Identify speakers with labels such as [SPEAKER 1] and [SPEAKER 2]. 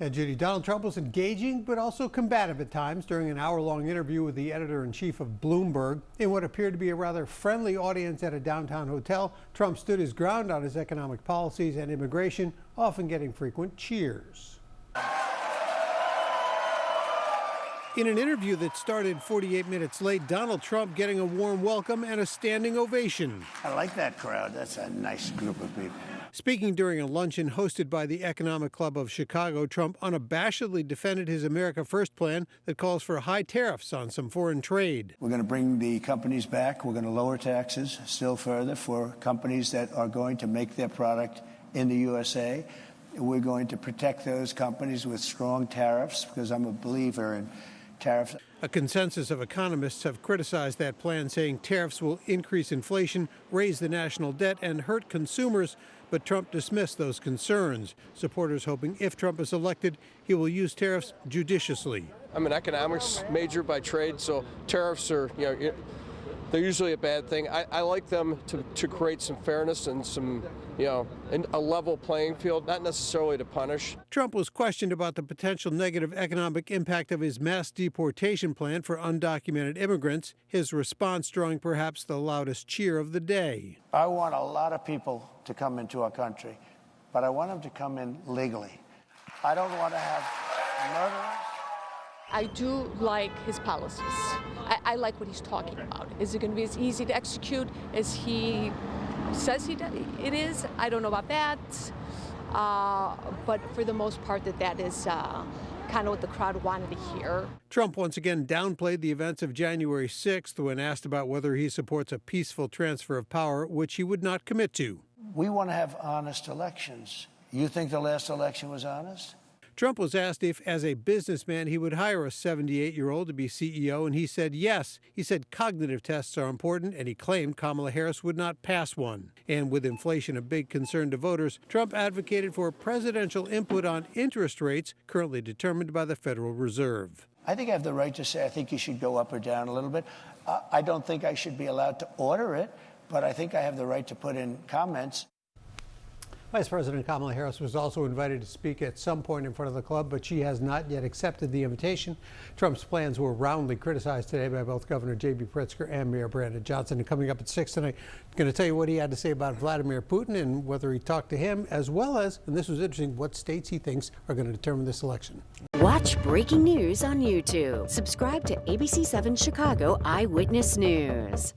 [SPEAKER 1] And Judy, Donald Trump was engaging but also combative at times during an hour-long interview with the editor-in-chief of Bloomberg. In what appeared to be a rather friendly audience at a downtown hotel, Trump stood his ground on his economic policies and immigration, often getting frequent cheers. In an interview that started 48 minutes late, Donald Trump getting a warm welcome and a standing ovation.
[SPEAKER 2] I like that crowd. That's a nice group of people.
[SPEAKER 1] Speaking during a luncheon hosted by the Economic Club of Chicago, Trump unabashedly defended his America First plan that calls for high tariffs on some foreign trade.
[SPEAKER 2] We're going to bring the companies back. We're going to lower taxes still further for companies that are going to make their product in the USA. We're going to protect those companies with strong tariffs because I'm a believer in tariffs.
[SPEAKER 1] A consensus of economists have criticized that plan, saying tariffs will increase inflation, raise the national debt, and hurt consumers. But Trump dismissed those concerns. Supporters hoping if Trump is elected, he will use tariffs judiciously.
[SPEAKER 3] I'm an economics major by trade, so tariffs are, they're usually a bad thing. I like them to create some fairness and some, and a level playing field, not necessarily to punish.
[SPEAKER 1] Trump was questioned about the potential negative economic impact of his mass deportation plan for undocumented immigrants, his response drawing perhaps the loudest cheer of the day.
[SPEAKER 2] I want a lot of people to come into our country, but I want them to come in legally. I don't want to have murderers.
[SPEAKER 4] I do like his policies. I like what he's talking about. Is it going to be as easy to execute as he says it is? I don't know about that. But for the most part, that is kind of what the crowd wanted to hear.
[SPEAKER 1] Trump once again downplayed the events of January 6th when asked about whether he supports a peaceful transfer of power, which he would not commit to.
[SPEAKER 2] We want to have honest elections. You think the last election was honest?
[SPEAKER 1] Trump was asked if, as a businessman, he would hire a 78-year-old to be CEO, and he said yes. He said cognitive tests are important, and he claimed Kamala Harris would not pass one. And with inflation a big concern to voters, Trump advocated for presidential input on interest rates currently determined by the Federal Reserve.
[SPEAKER 2] I think I have the right to say I think you should go up or down a little bit. I don't think I should be allowed to order it, but I think I have the right to put in comments.
[SPEAKER 1] Vice President Kamala Harris was also invited to speak at some point in front of the club, but she has not yet accepted the invitation. Trump's plans were roundly criticized today by both Governor J.B. Pritzker and Mayor Brandon Johnson. And coming up at 6 tonight, I'm going to tell you what he had to say about Vladimir Putin and whether he talked to him, as well as, and this was interesting, what states he thinks are going to determine this election.
[SPEAKER 5] Watch breaking news on YouTube. Subscribe to ABC7 Chicago Eyewitness News.